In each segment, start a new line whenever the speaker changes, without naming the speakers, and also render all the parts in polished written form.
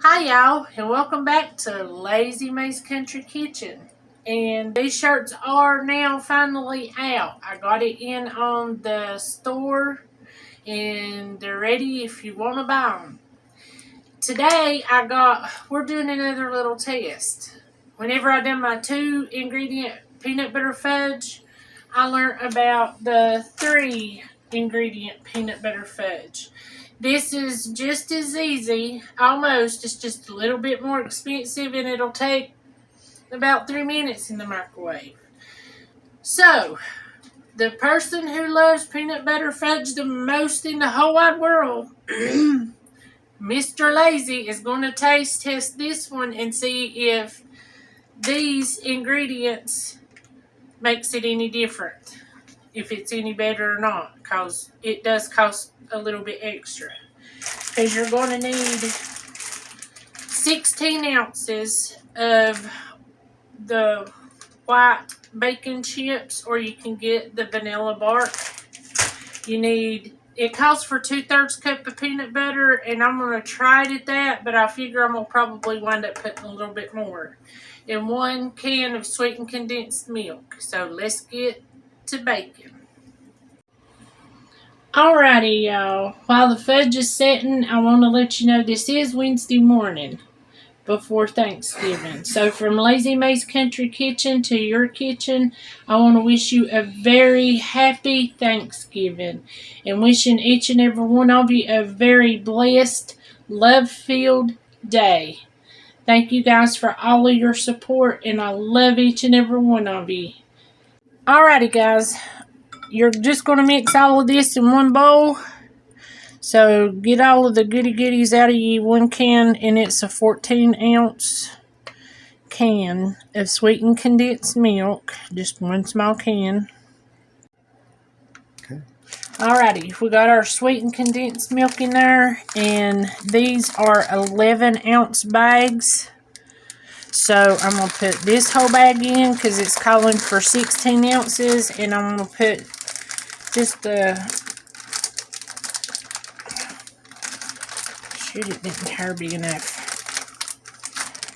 Hi y'all, and welcome back to Lazy May's Country Kitchen. And these shirts are now finally out. I got it in on the store and they're ready if you want to buy them. Today we're doing another little test. Whenever I done my 2-ingredient peanut butter fudge, I learned about the 3-ingredient peanut butter fudge. This is just as easy, almost. It's just a little bit more expensive and it'll take about 3 minutes in the microwave. So, the person who loves peanut butter fudge the most in the whole wide world, Mr. Lazy, is going to taste test this one and see if these ingredients makes it any different. If it's any better or not, because it does cost a little bit extra. Because you're going to need 16 ounces of the white bacon chips, or you can get the vanilla bark. It calls for 2/3 cup of peanut butter, and I'm going to try it at that, but I figure I'm going to probably wind up putting a little bit more. And 1 can of sweetened condensed milk. So let's get to baking. Alrighty, y'all. While the fudge is setting, I want to let you know this is Wednesday morning before Thanksgiving. So from Lazy May's Country Kitchen to your kitchen, I want to wish you a very happy Thanksgiving and wishing each and every one of you a very blessed, love-filled day. Thank you guys for all of your support, and I love each and every one of you. Alrighty, guys. You're just going to mix all of this in one bowl. So get all of the goody goodies out of you 1 can, and it's a 14-ounce can of sweetened condensed milk. Just 1 small can.
Okay.
Alrighty, we got our sweetened condensed milk in there, and these are 11-ounce bags. So I'm going to put this whole bag in because it's calling for 16 ounces, and I'm going to put just shoot, it didn't tear big enough.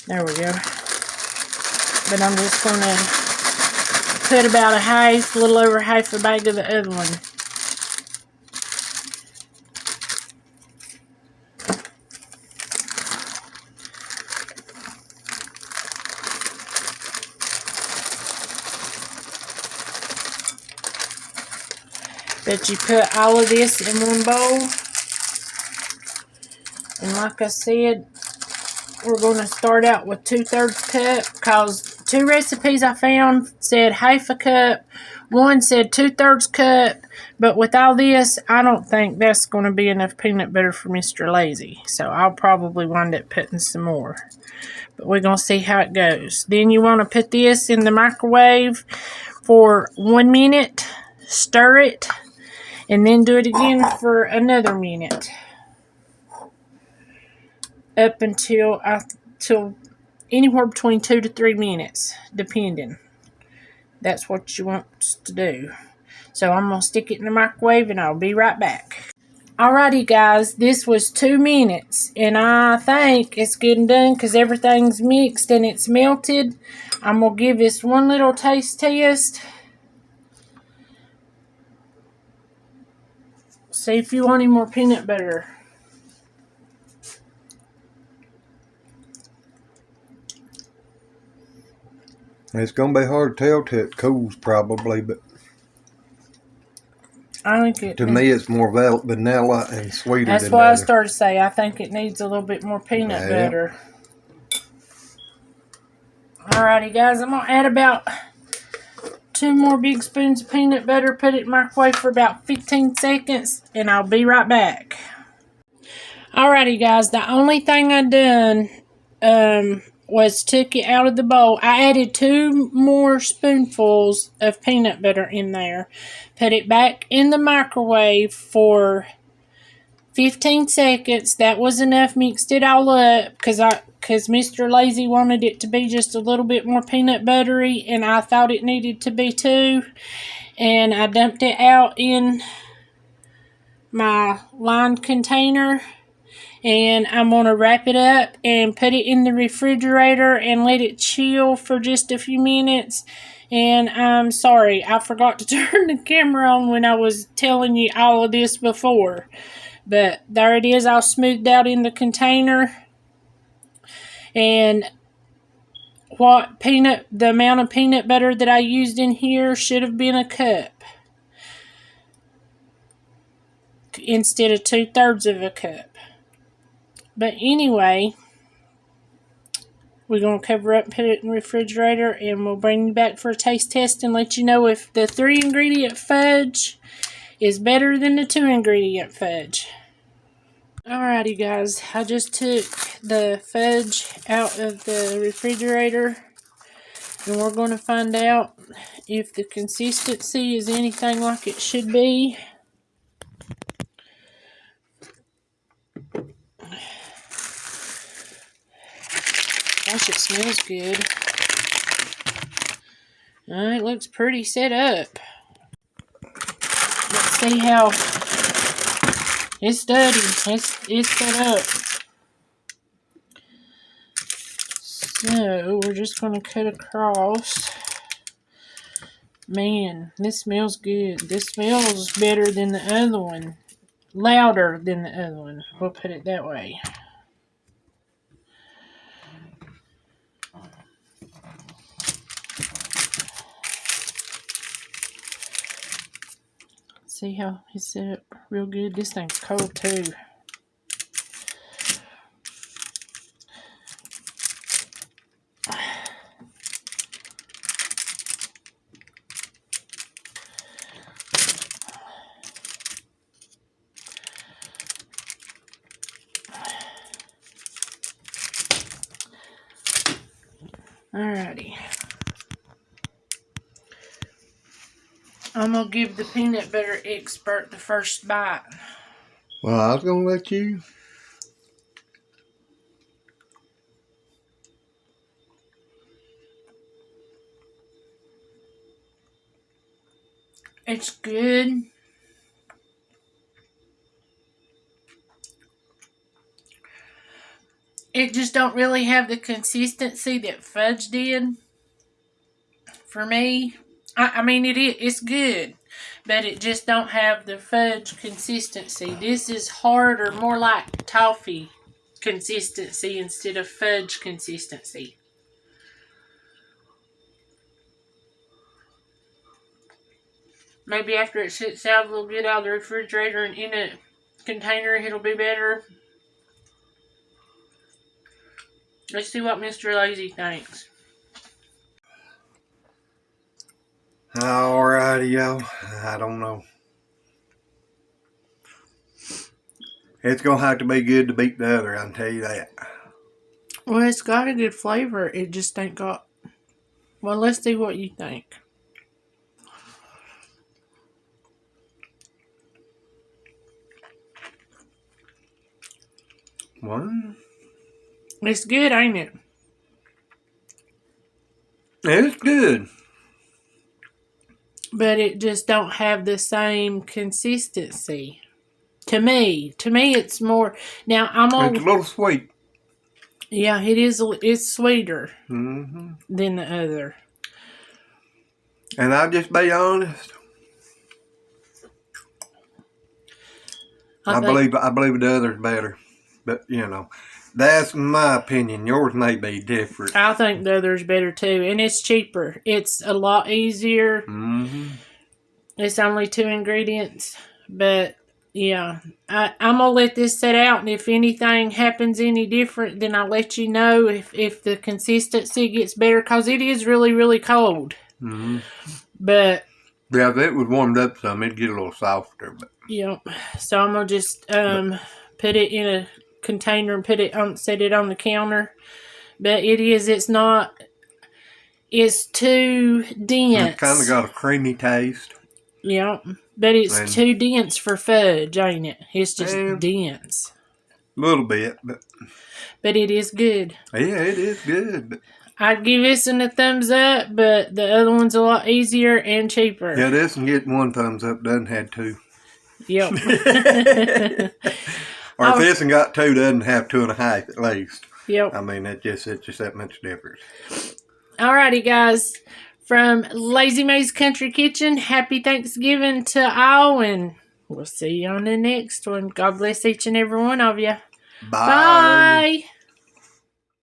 There we go. But I'm just going to put about a little over half a bag of the other one. But you put all of this in one bowl. And like I said, we're going to start out with 2/3 cup, because 2 recipes I found said half a cup. 1 said 2/3 cup. But with all this, I don't think that's going to be enough peanut butter for Mr. Lazy. So I'll probably wind up putting some more. But we're going to see how it goes. Then you want to put this in the microwave for 1 minute. Stir it. And then do it again for another minute. Up until anywhere between 2 to 3 minutes, depending. That's what you want to do. So I'm going to stick it in the microwave, and I'll be right back. Alrighty, guys. This was 2 minutes, and I think it's good and done because everything's mixed and it's melted. I'm going to give this one little taste test. See if you want any more peanut butter.
It's going to be hard to tell till it cools probably, but
I think
to me it's more vanilla and sweeter.
That's what I started to say. I think it needs a little bit more peanut butter. Alrighty, guys. I'm going to add about 2 more big spoons of peanut butter. Put it in the microwave for about 15 seconds, and I'll be right back. Alrighty, guys. The only thing I done was took it out of the bowl. I added 2 more spoonfuls of peanut butter in there. Put it back in the microwave for 15 seconds. That was enough. Mixed it all up because Mr. Lazy wanted it to be just a little bit more peanut buttery, and I thought it needed to be too. And I dumped it out in my lined container. And I'm going to wrap it up and put it in the refrigerator and let it chill for just a few minutes. And I'm sorry, I forgot to turn the camera on when I was telling you all of this before. But there it is, all smoothed out in the container. And the amount of peanut butter that I used in here should have been a cup instead of 2/3 of a cup. But anyway, we're going to cover up and put it in the refrigerator, and we'll bring you back for a taste test and let you know if the 3-ingredient fudge is better than the 2-ingredient fudge. Alrighty guys, I just took the fudge out of the refrigerator, and we're going to find out if the consistency is anything like it should be. Gosh, it smells good. It looks pretty set up. Let's see how it's steady. It's set up. So we're just going to cut across. Man, this smells good. This smells better than the other one. Louder than the other one. We'll put it that way. See how it's set up real good? This thing's cold too. Alrighty. I'm going to give the peanut butter expert the first bite.
Well, I was going to let you.
It's good. It just don't really have the consistency that fudge did for me. I mean, it's good, but it just don't have the fudge consistency. This is harder, more like toffee consistency instead of fudge consistency. Maybe after it sits out a little bit out of the refrigerator and in a container, it'll be better. Let's see what Mr. Lazy thinks.
Alrighty, y'all. I don't know. It's going to have to be good to beat the other, I can tell you that.
Well, it's got a good flavor. It just ain't got... Well, let's see what you think.
One.
It's good, ain't it?
It's good.
But it just don't have the same consistency. To me, it's more... Now, I'm on...
It's a little sweet.
Yeah, it is. It's sweeter
Mm-hmm.
than the other.
And I'll just be honest. I believe the other's better. But, you know, that's my opinion. Yours may be different.
I think the other's better too. And it's cheaper. It's a lot easier.
Mm-hmm.
It's only 2 ingredients. But, yeah. I'm going to let this set out. And if anything happens any different, then I'll let you know if the consistency gets better. Because it is really, really cold.
Mm-hmm.
But...
Yeah, if it was warmed up some, it'd get a little softer. But
yeah. So I'm going to just put it in a container and set it on the counter. But it's not, it's too dense.
It's kind of got a creamy taste.
Yeah, but it's too dense for fudge, ain't it? It's just dense.
A little bit,
but it is good.
Yeah, it is good. But
I'd give this one a thumbs up, but the other one's a lot easier and cheaper.
yeah, this one getting 1 thumbs up doesn't have 2.
Yep.
Or if this one got 2, doesn't have 2.5 at least.
Yep.
I mean, it's just that much difference.
Alrighty, guys. From Lazy May's Country Kitchen, happy Thanksgiving to all, and we'll see you on the next one. God bless each and every one of you.
Bye.
Bye.